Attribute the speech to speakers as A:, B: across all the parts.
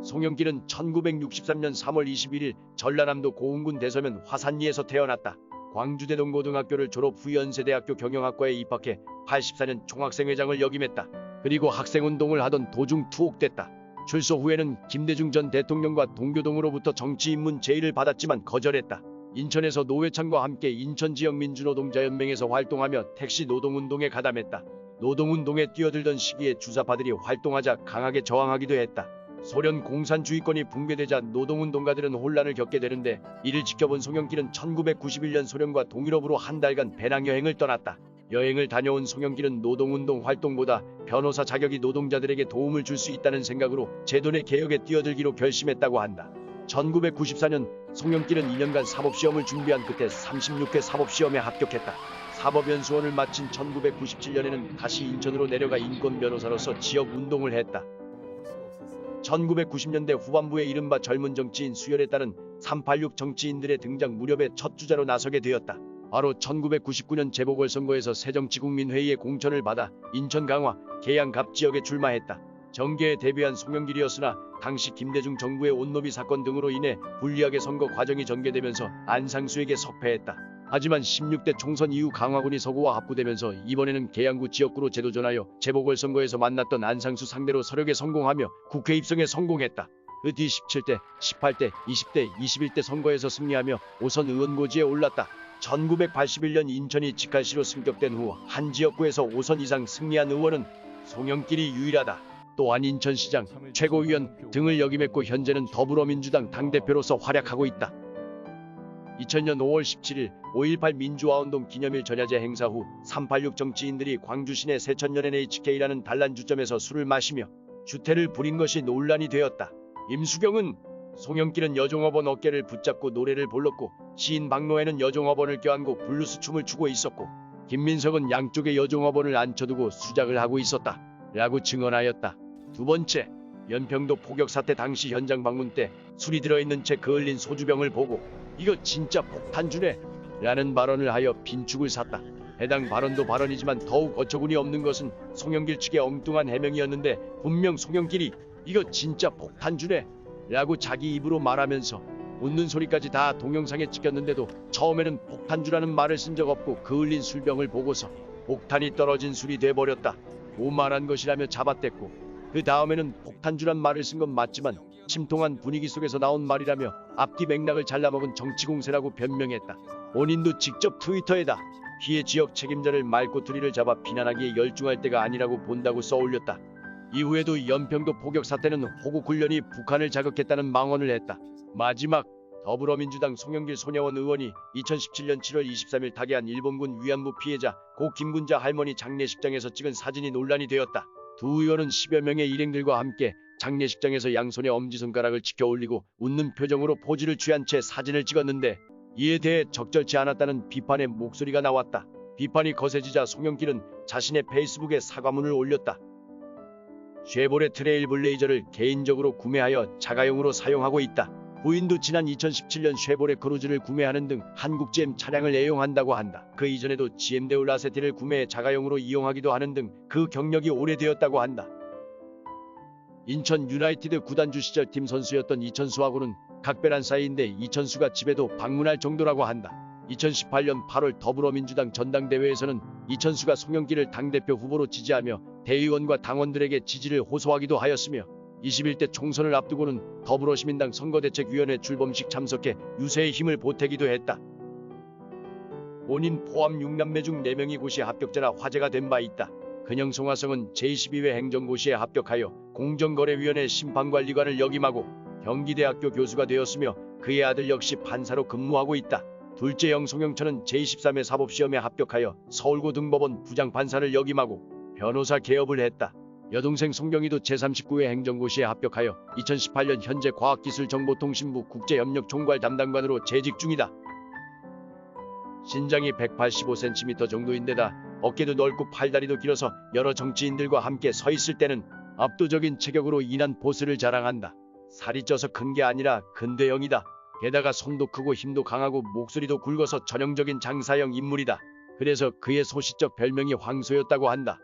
A: 송영길은 1963년 3월 21일 전라남도 고흥군 대서면 화산리에서 태어났다. 광주대동고등학교를 졸업 후 연세대학교 경영학과에 입학해 84년 총학생회장을 역임했다. 그리고 학생운동을 하던 도중 투옥됐다. 출소 후에는 김대중 전 대통령과 동교동으로부터 정치 입문 제의를 받았지만 거절했다. 인천에서 노회찬과 함께 인천지역민주노동자연맹에서 활동하며 택시 노동운동에 가담했다. 노동운동에 뛰어들던 시기에 주사파들이 활동하자 강하게 저항하기도 했다. 소련 공산주의권이 붕괴되자 노동운동가들은 혼란을 겪게 되는데 이를 지켜본 송영길은 1991년 소련과 동유럽으로 한 달간 배낭여행을 떠났다. 여행을 다녀온 송영길은 노동운동 활동보다 변호사 자격이 노동자들에게 도움을 줄 수 있다는 생각으로 제도 내 개혁에 뛰어들기로 결심했다고 한다. 1994년 송영길은 2년간 사법시험을 준비한 끝에 36회 사법시험에 합격했다. 사법연수원을 마친 1997년에는 다시 인천으로 내려가 인권변호사로서 지역운동을 했다. 1990년대 후반부에 이른바 젊은 정치인 수혈에 따른 386 정치인들의 등장 무렵에 첫 주자로 나서게 되었다. 바로 1999년 재보궐선거에서 새정치국민회의의 공천을 받아 인천 강화, 계양갑 지역에 출마했다. 정계에 데뷔한 송영길이었으나 당시 김대중 정부의 온노비 사건 등으로 인해 불리하게 선거 과정이 전개되면서 안상수에게 석패했다. 하지만 16대 총선 이후 강화군이 서구와 합부되면서 이번에는 계양구 지역구로 재도전하여 재보궐선거에서 만났던 안상수 상대로 서력에 성공하며 국회 입성에 성공했다. 그 뒤 17대, 18대, 20대, 21대 선거에서 승리하며 5선 의원고지에 올랐다. 1981년 인천이 직할시로 승격된 후 한 지역구에서 5선 이상 승리한 의원은 송영길이 유일하다. 또한 인천시장, 최고위원 등을 역임했고 현재는 더불어민주당 당대표로서 활약하고 있다. 2000년 5월 17일 5.18 민주화운동 기념일 전야제 행사 후 386 정치인들이 광주 시내 세천년 NHK라는 단란주점에서 술을 마시며 주태를 부린 것이 논란이 되었다. 임수경은 송영길은 여종업원 어깨를 붙잡고 노래를 불렀고 시인 박노해는 여종업원을 껴안고 블루스 춤을 추고 있었고 김민석은 양쪽에 여종업원을 앉혀두고 수작을 하고 있었다. 라고 증언하였다. 두 번째, 연평도 포격사태 당시 현장 방문 때 술이 들어있는 채 그을린 소주병을 보고 이거 진짜 폭탄주네 라는 발언을 하여 빈축을 샀다. 해당 발언도 발언이지만 더욱 어처구니 없는 것은 송영길 측의 엉뚱한 해명이었는데 분명 송영길이 이거 진짜 폭탄주네 라고 자기 입으로 말하면서 웃는 소리까지 다 동영상에 찍혔는데도 처음에는 폭탄주라는 말을 쓴 적 없고 그을린 술병을 보고서 폭탄이 떨어진 술이 돼버렸다. 오만한 것이라며 잡아댔고 그 다음에는 폭탄주란 말을 쓴 건 맞지만 침통한 분위기 속에서 나온 말이라며 앞뒤 맥락을 잘라먹은 정치공세라고 변명했다. 본인도 직접 트위터에다 피해 지역 책임자를 말꼬투리를 잡아 비난하기에 열중할 때가 아니라고 본다고 써올렸다. 이후에도 연평도 포격 사태는 호국훈련이 북한을 자극했다는 망언을 했다. 마지막, 더불어민주당 송영길 소녀원 의원이 2017년 7월 23일 타계한 일본군 위안부 피해자 고 김군자 할머니 장례식장에서 찍은 사진이 논란이 되었다. 두 의원은 10여 명의 일행들과 함께 장례식장에서 양손에 엄지손가락을 치켜 올리고 웃는 표정으로 포즈를 취한 채 사진을 찍었는데 이에 대해 적절치 않았다는 비판의 목소리가 나왔다. 비판이 거세지자 송영길은 자신의 페이스북에 사과문을 올렸다. 쉐보레 트레일블레이저를 개인적으로 구매하여 자가용으로 사용하고 있다. 부인도 지난 2017년 쉐보레 크루즈를 구매하는 등 한국 GM 차량을 애용한다고 한다. 그 이전에도 GM 데울 라세티를 구매해 자가용으로 이용하기도 하는 등 그 경력이 오래되었다고 한다. 인천 유나이티드 구단주 시절 팀 선수였던 이천수하고는 각별한 사이인데 이천수가 집에도 방문할 정도라고 한다. 2018년 8월 더불어민주당 전당대회에서는 이천수가 송영길을 당대표 후보로 지지하며 대의원과 당원들에게 지지를 호소하기도 하였으며 21대 총선을 앞두고는 더불어시민당 선거대책위원회 출범식 참석해 유세의 힘을 보태기도 했다. 본인 포함 6남매 중 4명이 고시에 합격자라 화제가 된 바 있다. 근영 송하성은 제22회 행정고시에 합격하여 공정거래위원회 심판관리관을 역임하고 경기대학교 교수가 되었으며 그의 아들 역시 판사로 근무하고 있다. 둘째 영송영천은 제23회 사법시험에 합격하여 서울고등법원 부장판사를 역임하고 변호사 개업을 했다. 여동생 송경희도 제39회 행정고시에 합격하여 2018년 현재 과학기술정보통신부 국제협력총괄 담당관으로 재직 중이다. 신장이 185cm 정도인데다 어깨도 넓고 팔다리도 길어서 여러 정치인들과 함께 서 있을 때는 압도적인 체격으로 인한 보스를 자랑한다. 살이 쪄서 큰 게 아니라 근대형이다. 게다가 손도 크고 힘도 강하고 목소리도 굵어서 전형적인 장사형 인물이다. 그래서 그의 소시적 별명이 황소였다고 한다.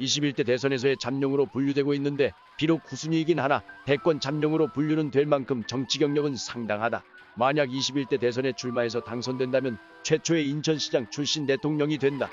A: 21대 대선에서의 잠룡으로 분류되고 있는데 비록 후순위이긴 하나 대권 잠룡으로 분류는 될 만큼 정치 경력은 상당하다. 만약 21대 대선에 출마해서 당선된다면 최초의 인천시장 출신 대통령이 된다.